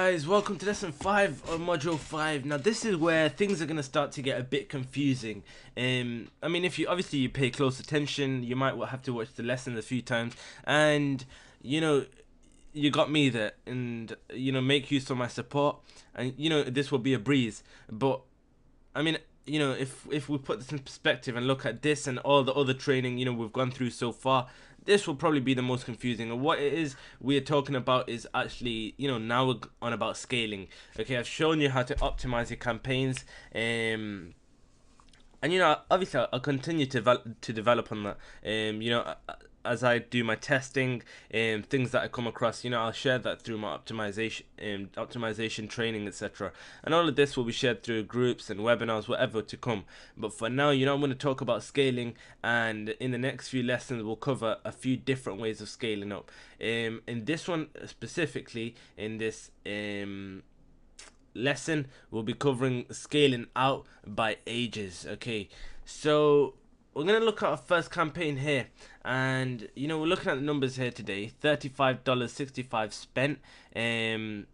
guys, welcome to lesson 5 of module 5. Now this is where things are going to start to get a bit confusing. I mean, if you obviously you pay close attention, you might have to watch the lesson a few times, and you got me there, and make use of my support, and this will be a breeze. But I mean, if we put this in perspective and look at this and all the other training we've gone through so far, this will probably be the most confusing. And what it is we are talking about is actually, now we're on about scaling. Okay, I've shown you how to optimize your campaigns, and obviously I'll continue to develop on that. As I do my testing and things that I come across, I'll share that through my optimization training, etc. And all of this will be shared through groups and webinars, whatever to come. But for now, I'm going to talk about scaling, and in the next few lessons we'll cover a few different ways of scaling up. In this one specifically, in this lesson, we'll be covering scaling out by ages. Okay, so we're going to look at our first campaign here, and we're looking at the numbers here today. $35.65 spent, and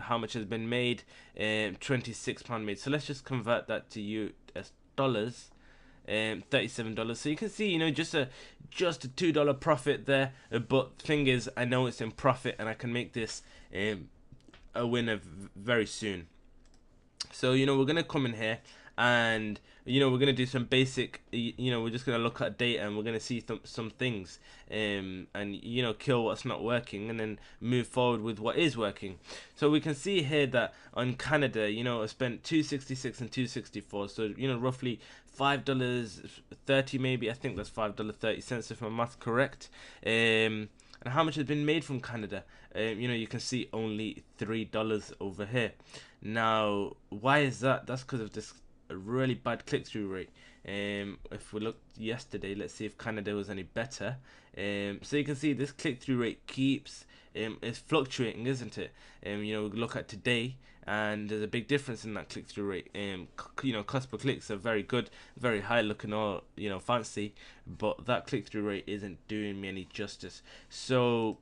how much has been made, £26 made. So let's just convert that to US dollars. $37. So you can see, just a $2 profit there. But thing is, I know it's in profit, and I can make this a winner very soon. So we're gonna come in here, and we're gonna do some basic, we're just gonna look at data, and we're gonna see some things, and kill what's not working, and then move forward with what is working. So we can see here that on Canada, I spent $2.66 and $2.64, so roughly $5.30, maybe. I think that's $5.30 if my math's correct. And how much has been made from Canada? You can see only $3 over here. Now, why is that? That's because of this really bad click-through rate. If we looked yesterday, let's see if Canada was any better. So you can see this click-through rate keeps is fluctuating, isn't it? We look at today, and there's a big difference in that click-through rate. Cost per clicks are very good, very high, looking all fancy, but that click-through rate isn't doing me any justice. So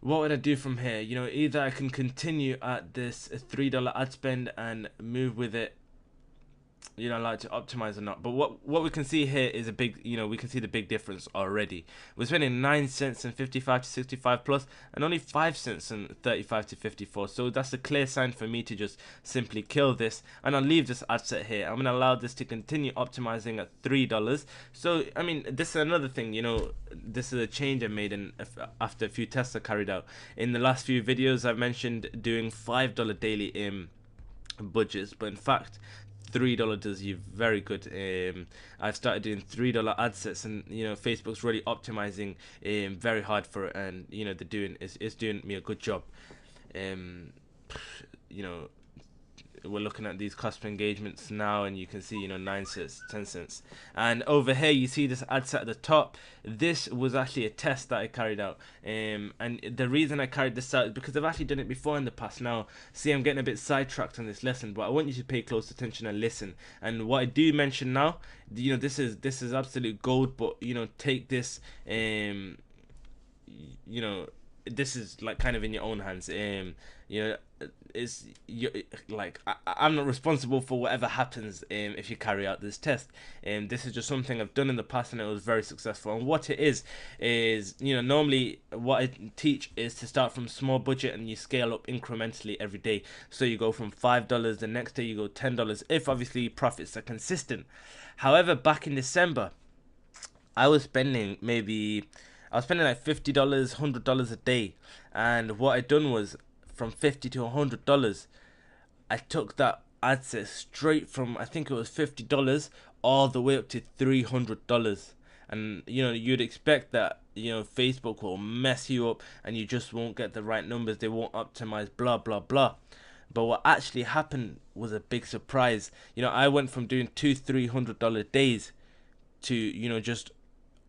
what would I do from here? Either I can continue at this $3 ad spend and move with it, like to optimize or not. But what we can see here is a big, we can see the big difference already. We're spending 9 cents in 55 to 65 plus, and only 5 cents in 35 to 54. So that's a clear sign for me to just simply kill this, and I'll leave this ad set here. I'm going to allow this to continue optimizing at $3. So I mean, this is another thing, this is a change I made after a few tests I carried out. In the last few videos I've mentioned doing $5 daily budgets, but in fact $3 does you very good. I've started doing $3 ad sets, and Facebook's really optimizing very hard for it, and they're doing it's doing me a good job. We're looking at these customer engagements now, and you can see 9 cents, 10 cents, and over here you see this ad set at the top. This was actually a test that I carried out, and the reason I carried this out is because I've actually done it before in the past. Now see, I'm getting a bit sidetracked on this lesson, but I want you to pay close attention and listen. And what I do mention now, this is absolute gold, but take this, this is like kind of in your own hands. I'm not responsible for whatever happens if you carry out this test. This is just something I've done in the past, and it was very successful. And what it is normally what I teach is to start from small budget, and you scale up incrementally every day. So you go from $5, the next day you go $10, if obviously profits are consistent. However, back in December, I was spending like $50, $100 a day, and what I done was from $50 to $100. I took that ad set straight from, I think it was $50 all the way up to $300. And you'd expect that Facebook will mess you up, and you just won't get the right numbers, they won't optimize, blah blah blah. But what actually happened was a big surprise. I went from doing $200-300 days to just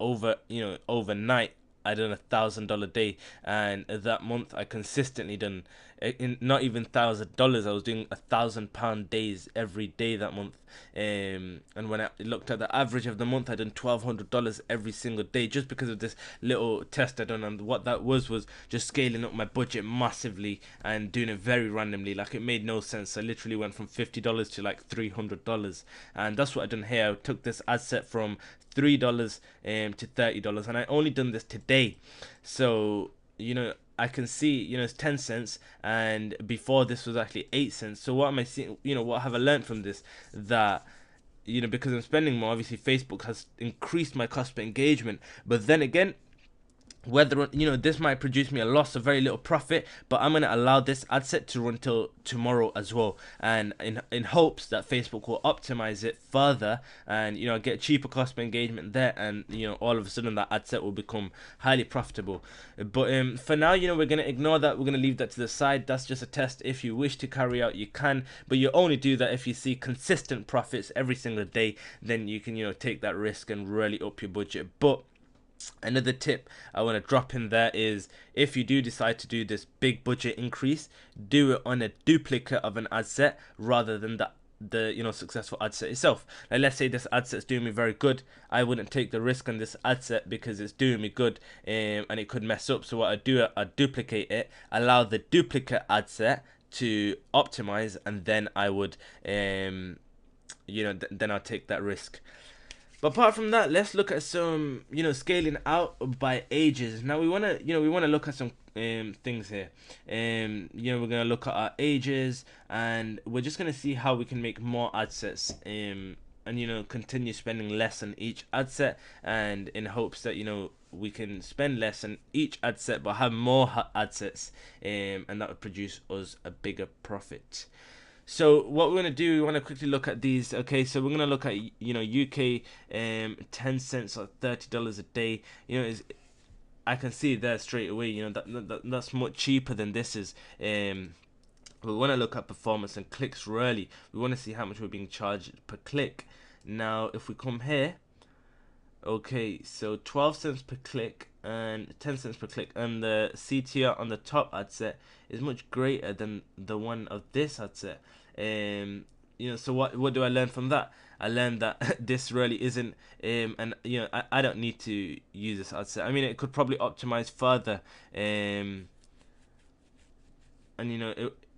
overnight I done $1,000 day, and that month I consistently done in not even $1,000. I was doing £1,000 days every day that month. And when I looked at the average of the month, I done $1,200 every single day, just because of this little test I done. And what that was just scaling up my budget massively and doing it very randomly. Like, it made no sense. I literally went from $50 to like $300, and that's what I done here. I took this ad set from $3 to $30, and I only done this today. So I can see, it's 10 cents, and before this was actually 8 cents. So what am I seeing? What have I learned from this? That, because I'm spending more, obviously Facebook has increased my cost per engagement. But then again, whether this might produce me a loss of very little profit, but I'm going to allow this ad set to run till tomorrow as well, and in hopes that Facebook will optimize it further, and get cheaper cost per engagement there, and all of a sudden that ad set will become highly profitable. But for now, we're going to ignore that. We're going to leave that to the side. That's just a test. If you wish to carry out, you can, but you only do that if you see consistent profits every single day. Then you can take that risk and really up your budget. But another tip I want to drop in there is, if you do decide to do this big budget increase, do it on a duplicate of an ad set rather than the successful ad set itself. Like, let's say this ad set's doing me very good, I wouldn't take the risk on this ad set because it's doing me good, and it could mess up. So what I do, I duplicate it, allow the duplicate ad set to optimize, and then I would then I'll take that risk. But apart from that, let's look at some, scaling out by ages. Now we wanna look at some things here. We're gonna look at our ages, and we're just gonna see how we can make more ad sets. And continue spending less on each ad set, and in hopes that we can spend less on each ad set but have more ad sets, and that would produce us a bigger profit. So what we're going to do, we want to quickly look at these. Okay, so we're going to look at, UK 10 cents or $30 a day. I can see there straight away, that's much cheaper than this is. We want to look at performance and clicks, really. We want to see how much we're being charged per click. Now, if we come here, okay, so 12 cents per click and 10 cents per click, and the CTR on the top ad set is much greater than the one of this ad set. So what do I learn from that? I learned that this really isn't, and I don't need to use this ad set. I mean, it could probably optimize further, and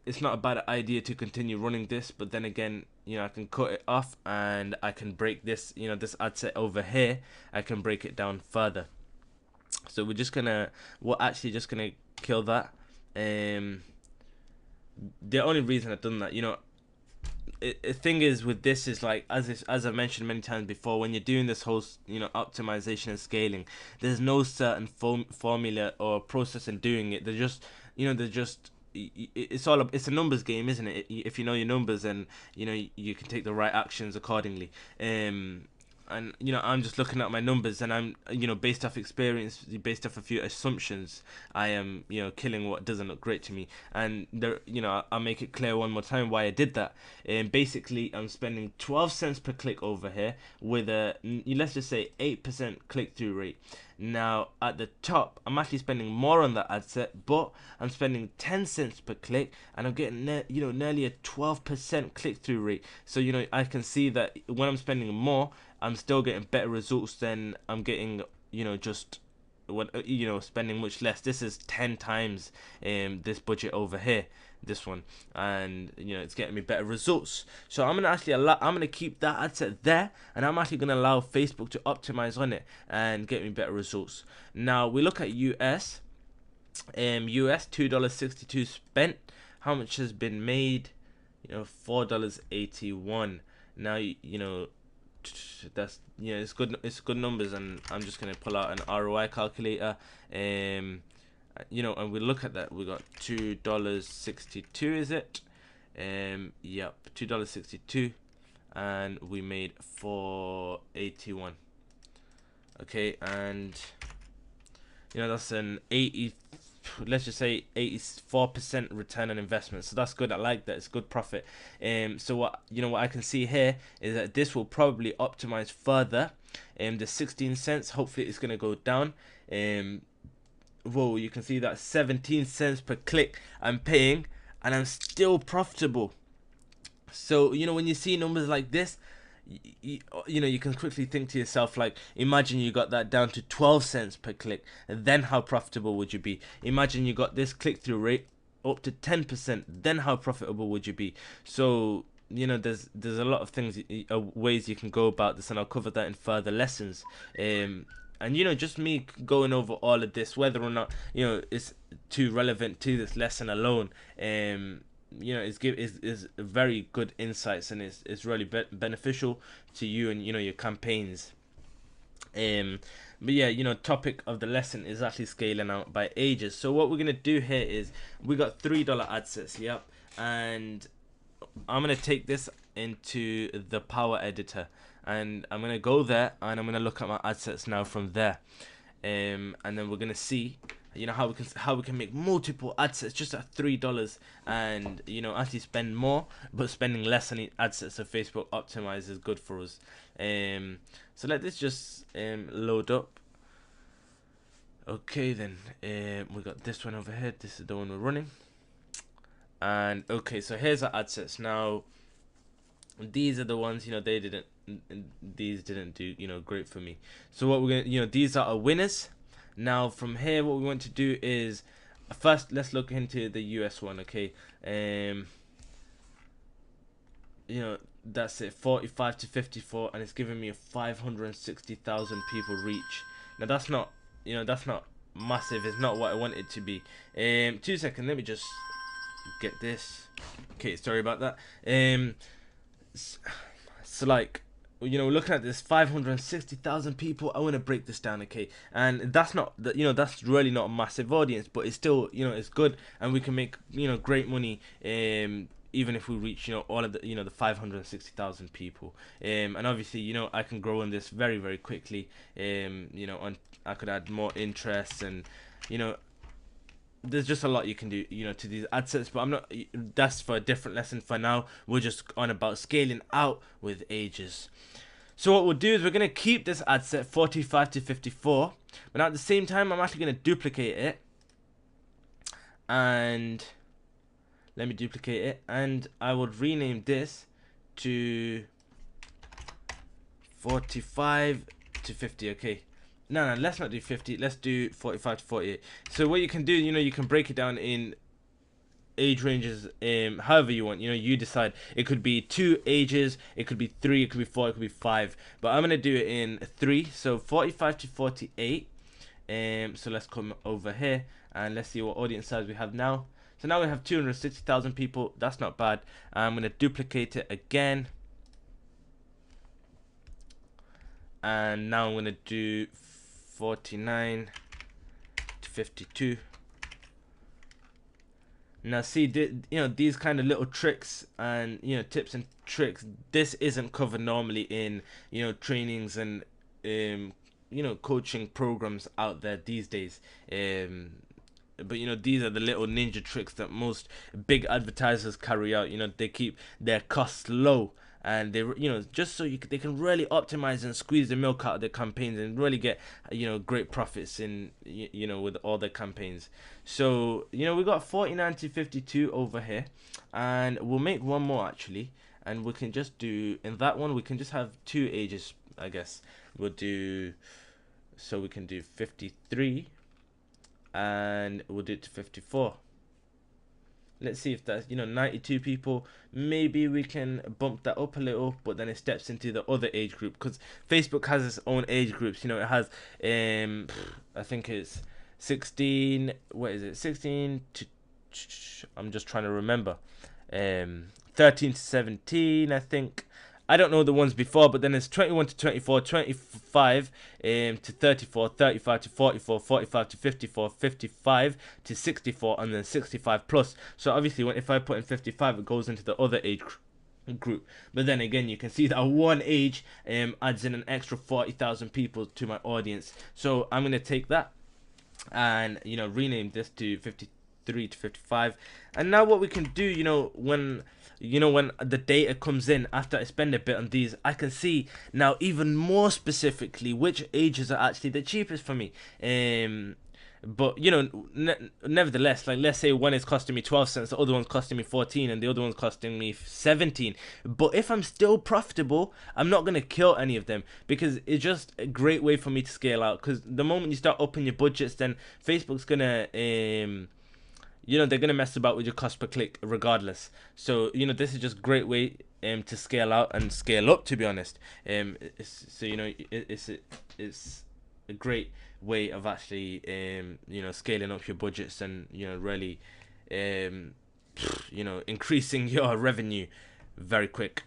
it's not a bad idea to continue running this. But then again, I can cut it off, and I can break this, this ad set over here, I can break it down further. So we're actually just gonna kill that. The only reason I've done that, the thing is with this is, like, as I've mentioned many times before, when you're doing this whole optimization and scaling, there's no certain formula or process in doing it. It's a numbers game, isn't it? If you know your numbers, and you can take the right actions accordingly. And I'm just looking at my numbers, and I'm based off experience, based off a few assumptions, I am killing what doesn't look great to me. And there, I'll make it clear one more time why I did that. Basically, I'm spending 12 cents per click over here with a, let's just say, 8% click-through rate. Now at the top, I'm actually spending more on that ad set, but I'm spending 10 cents per click, and I'm getting nearly a 12% click-through rate. So I can see that when I'm spending more, I'm still getting better results than I'm getting just when spending much less. This is 10 times this budget over here, this one, and it's getting me better results. So I'm gonna keep that ad set there, and I'm actually gonna allow Facebook to optimize on it and get me better results. Now we look at US $2.62 spent. How much has been made? $4.81. Now that's it's good numbers, and I'm just gonna pull out an ROI calculator, and we look at that. We got $2.62, is it? Yep, $2.62, and we made $4.81. Okay, and that's an 80, let's just say 84% return on investment. So that's good. I like that. It's good profit. So what I can see here is that this will probably optimize further. The 16 cents, hopefully it's gonna go down. whoa, you can see that 17 cents per click I'm paying, and I'm still profitable. So, you know, when you see numbers like this, you know, you can quickly think to yourself, like, imagine you got that down to 12 cents per click, and then how profitable would you be? Imagine you got this click-through rate up to 10%, then how profitable would you be? So, you know, there's a lot of things, ways you can go about this, and I'll cover that in further lessons. And, you know, just me going over all of this, whether or not, you know, it's too relevant to this lesson alone, you know, is very good insights, and it's really beneficial to you and, you know, your campaigns. But yeah, you know, topic of the lesson is actually scaling out by ages. So what we're gonna do here is we got $3 ad sets, yep, and I'm gonna take this into the Power Editor, and I'm gonna go there, and I'm gonna look at my ad sets now from there, and then we're gonna see, you know, how we can make multiple ad sets just at $3, and, you know, actually spend more but spending less on ad sets. So Facebook Optimize is good for us. So let this just load up. Okay, then we got this one over here. This is the one we're running. And okay, so here's our ad sets. Now these are the ones, you know, these didn't do, you know, great for me. So what we're gonna, you know, these are our winners. Now from here, what we want to do is, first let's look into the US one. Okay, you know, that's it, 45 to 54, and it's giving me a 560,000 people reach. Now that's not, you know, that's not massive. It's not what I want it to be. 2 seconds, let me just get this. Okay, sorry about that. So like, you know, looking at this 560,000 people, I want to break this down, okay? And that's not, you know, that's really not a massive audience, but it's still, you know, it's good, and we can make, you know, great money, even if we reach, you know, all of the, you know, the 560,000 people. And obviously, you know, I can grow on this very, very quickly. You know, I could add more interests, and, you know, there's just a lot you can do, you know, to these ad sets, but I'm not, that's for a different lesson. For now, we're just on about scaling out with ages. So what we'll do is we're going to keep this ad set 45 to 54, but at the same time, I'm actually going to duplicate it, and let me duplicate it, and I would rename this to 45 to 50. Okay, no, let's not do 50, let's do 45 to 48. So what you can do, you know, you can break it down in age ranges, however you want, you know, you decide. It could be 2 ages, it could be 3, it could be 4, it could be 5, but I'm gonna do it in 3, so 45 to 48. So let's come over here and let's see what audience size we have now. So now we have 260,000 people. That's not bad. I'm gonna duplicate it again, and now I'm gonna do 49 to 52. Now see, you know, these kind of little tricks and, you know, tips and tricks, this isn't covered normally in, you know, trainings and you know, coaching programs out there these days. But you know, these are the little ninja tricks that most big advertisers carry out. You know, they keep their costs low, and they, you know, just so they can really optimize and squeeze the milk out of their campaigns and really get, you know, great profits in, you know, with all their campaigns. So, you know, we got 49 to 52 over here, and we'll make one more actually, and we can just do, in that one we can just have 2 ages, I guess. We'll do, so we can do 53, and we'll do it to 54. Let's see if that's, you know, 92 people. Maybe we can bump that up a little, but then it steps into the other age group, because Facebook has its own age groups. You know, it has, I think it's 16, what is it, 16 to, I'm just trying to remember, 13 to 17, I think. I don't know the ones before, but then it's 21 to 24, 25 to 34, 35 to 44, 45 to 54, 55 to 64, and then 65 plus. So obviously, if I put in 55, it goes into the other age group. But then again, you can see that one age adds in an extra 40,000 people to my audience. So I'm going to take that and, you know, rename this to 53 to 55. And now what we can do, you know, when the data comes in after I spend a bit on these, I can see now even more specifically which ages are actually the cheapest for me. But you know, nevertheless, like let's say one is costing me 12 cents, the other one's costing me 14, and the other one's costing me 17. But if I'm still profitable, I'm not gonna kill any of them, because it's just a great way for me to scale out. Because the moment you start upping your budgets, then Facebook's gonna you know, they're gonna mess about with your cost per click regardless. So you know, this is just a great way to scale out and scale up, to be honest. So you know, it's a great way of actually you know, scaling up your budgets, and you know, really um you know, increasing your revenue very quick.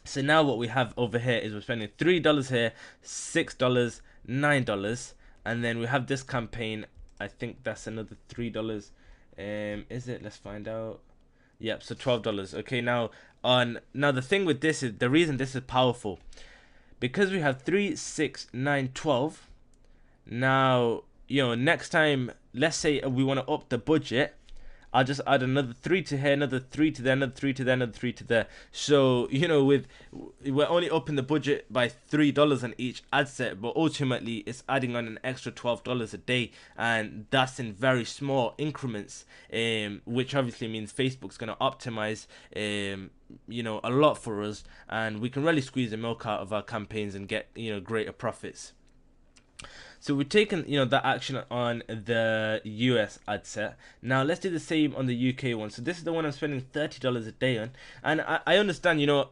So now what we have over here is we're spending $3 here, $6, $9, and then we have this campaign. I think that's another $3. Is it? Let's find out. Yep, so $12. Okay, now the thing with this is, the reason this is powerful, because we have 3, 6, 9, 12. Now, you know, next time, let's say we want to up the budget, I'll just add another 3 to here, another 3 to there, another 3 to there, another 3 to there. So, you know, we're only upping the budget by $3 on each ad set, but ultimately it's adding on an extra $12 a day, and that's in very small increments, which obviously means Facebook's going to optimize you know, a lot for us, and we can really squeeze the milk out of our campaigns and get, you know, greater profits. So we've taken, you know, that action on the US ad set. Now let's do the same on the UK one. So this is the one I'm spending $30 a day on, and I understand, you know,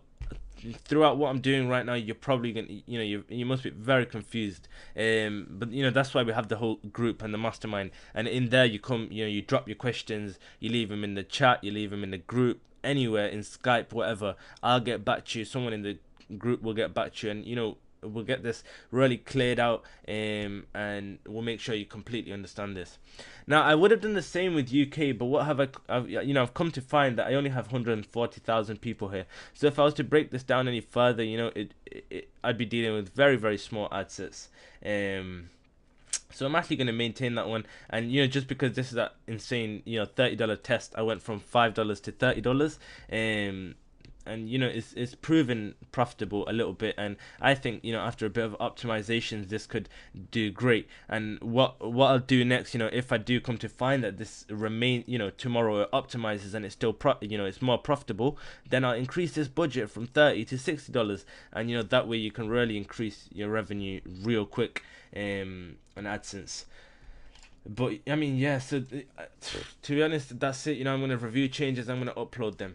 throughout what I'm doing right now, you're probably gonna, you know, you must be very confused. But you know, that's why we have the whole group and the mastermind, and in there you come, you know, you drop your questions, you leave them in the chat, you leave them in the group, anywhere in Skype, whatever. I'll get back to you. Someone in the group will get back to you, and you know, we'll get this really cleared out, and we'll make sure you completely understand this. Now I would have done the same with UK, but what have I've come to find that I only have 140,000 people here. So if I was to break this down any further, you know, I'd be dealing with very, very small ad sets. So I'm actually going to maintain that one, and you know, just because this is that insane, you know, $30 test, I went from $5 to $30. And you know, it's proven profitable a little bit, and I think, you know, after a bit of optimizations, this could do great. And what I'll do next, you know, if I do come to find that this you know, tomorrow it optimizes and it's still you know, it's more profitable, then I'll increase this budget from $30 to $60, and you know, that way you can really increase your revenue real quick on AdSense. But I mean, yeah, so to be honest, that's it. You know, I'm going to review changes, I'm going to upload them.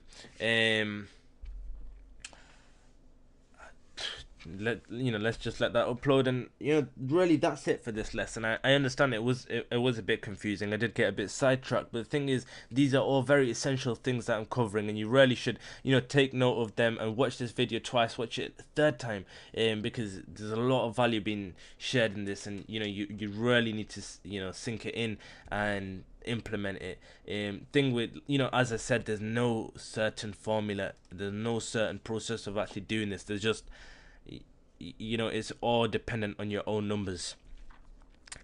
Let's just let that upload, and you know, really that's it for this lesson. I understand it was a bit confusing, I did get a bit sidetracked, but the thing is, these are all very essential things that I'm covering, and you really should, you know, take note of them and watch this video twice, watch it a third time, because there's a lot of value being shared in this, and you know, you really need to, you know, sink it in and implement it. Thing with, you know, as I said, there's no certain formula, there's no certain process of actually doing this. There's just, you know, it's all dependent on your own numbers,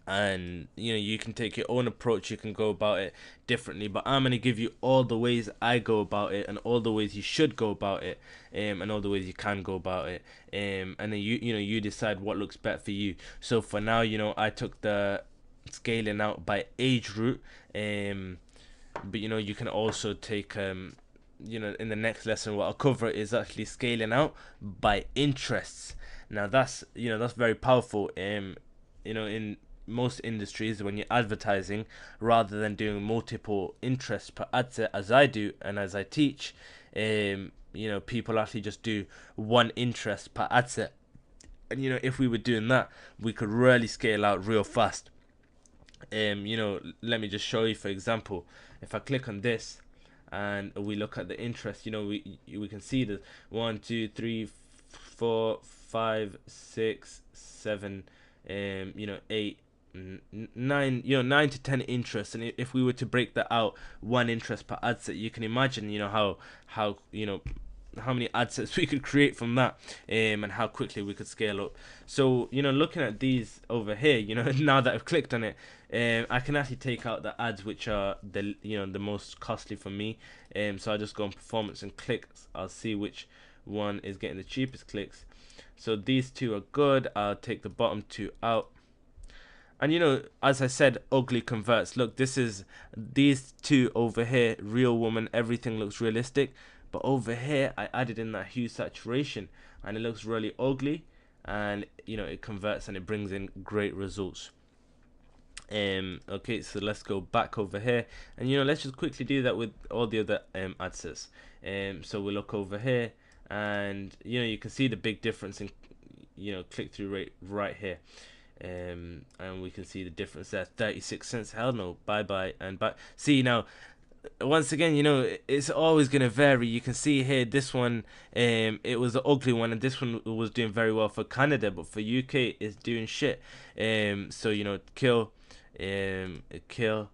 and you know, you can take your own approach, you can go about it differently, but I'm going to give you all the ways I go about it, and all the ways you should go about it, and all the ways you can go about it, and then you know, you decide what looks better for you. So for now, you know, I took the scaling out by age route, but you know, you can also take you know, in the next lesson what I'll cover is actually scaling out by interests. Now that's, you know, that's very powerful. You know, in most industries, when you're advertising, rather than doing multiple interests per ad set as I do and as I teach, you know, people actually just do one interest per ad set. And you know, if we were doing that, we could really scale out real fast. You know, let me just show you. For example, if I click on this and we look at the interest, you know, we can see the 1, 2, 3, 4, 5, 6, 7, you know, 8, 9, you know, 9 to 10 interests. And if we were to break that out, one interest per ad set, you can imagine, you know, how you know, how many ad sets we could create from that, and how quickly we could scale up. So you know, looking at these over here, you know, now that I've clicked on it, I can actually take out the ads which are the, you know, the most costly for me. So I just go on performance and clicks, I'll see which one is getting the cheapest clicks. So these two are good, I'll take the bottom two out, And you know, as I said, ugly converts. Look, this is these two over here, real woman, everything looks realistic. But over here, I added in that hue saturation, and it looks really ugly. And you know, it converts and it brings in great results. Okay, so let's go back over here, and you know, let's just quickly do that with all the other ad sets. So we look over here, and you know, you can see the big difference in, you know, click-through rate right here. And we can see the difference there, 36 cents. Hell no, bye bye and bye. See now, once again, you know, it's always gonna vary. You can see here, this one, it was the ugly one, and this one was doing very well for Canada, but for UK, it's doing shit. So you know, kill, kill,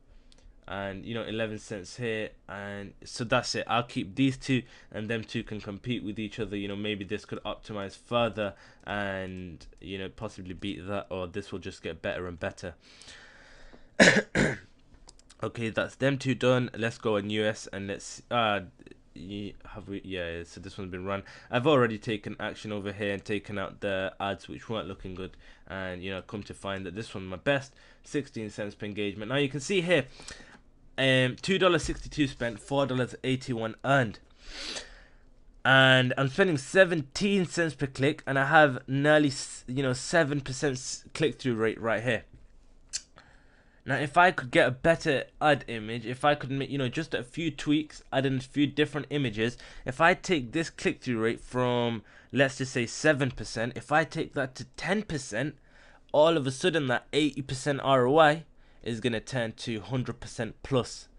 and you know, 11 cents here, and so that's it. I'll keep these two, and them two can compete with each other. You know, maybe this could optimize further, and you know, possibly beat that, or this will just get better and better. Okay, that's them two done. Let's go on US, and let's have we, yeah, so this one's been run. I've already taken action over here and taken out the ads which weren't looking good, and you know, come to find that this one's my best, 16 cents per engagement. Now you can see here, $2.62 spent, $4.81 earned, and I'm spending 17 cents per click, and I have nearly, you know, 7% click-through rate right here. Now, if I could get a better ad image, if I could make, you know, just a few tweaks, add in a few different images, if I take this click-through rate from, let's just say 7%, if I take that to 10%, all of a sudden that 80% ROI is going to turn to 100% plus.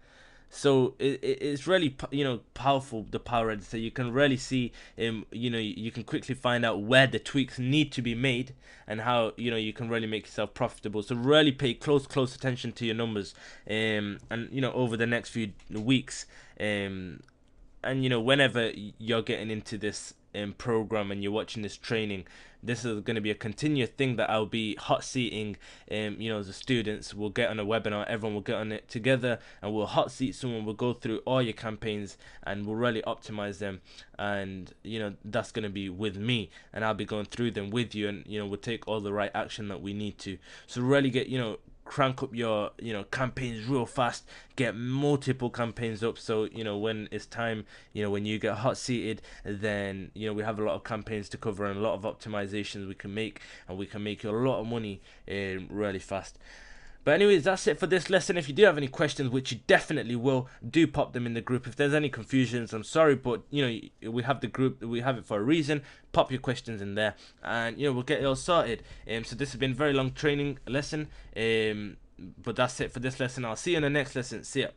So it's really, you know, powerful, the power editor. You can really see, you know, you can quickly find out where the tweaks need to be made, and how, you know, you can really make yourself profitable. So really pay close attention to your numbers, and you know, over the next few weeks, and you know, whenever you're getting into this program and you're watching this training, this is going to be a continuous thing that I'll be hot seating. You know, the students will get on a webinar, everyone will get on it together, and we'll hot seat someone. We'll go through all your campaigns and we'll really optimize them, and you know, that's going to be with me, and I'll be going through them with you, and you know, we'll take all the right action that we need to. So really get, you know, crank up your, you know, campaigns real fast, get multiple campaigns up, so you know, when it's time, you know, when you get hot seated, then you know, we have a lot of campaigns to cover and a lot of optimizations we can make, and we can make you a lot of money really fast. But anyways, that's it for this lesson. If you do have any questions, which you definitely will, do pop them in the group. If there's any confusions, I'm sorry, but you know, we have the group, we have it for a reason. Pop your questions in there, and you know, we'll get it all sorted. So this has been a very long training lesson, but that's it for this lesson. I'll see you in the next lesson. See ya.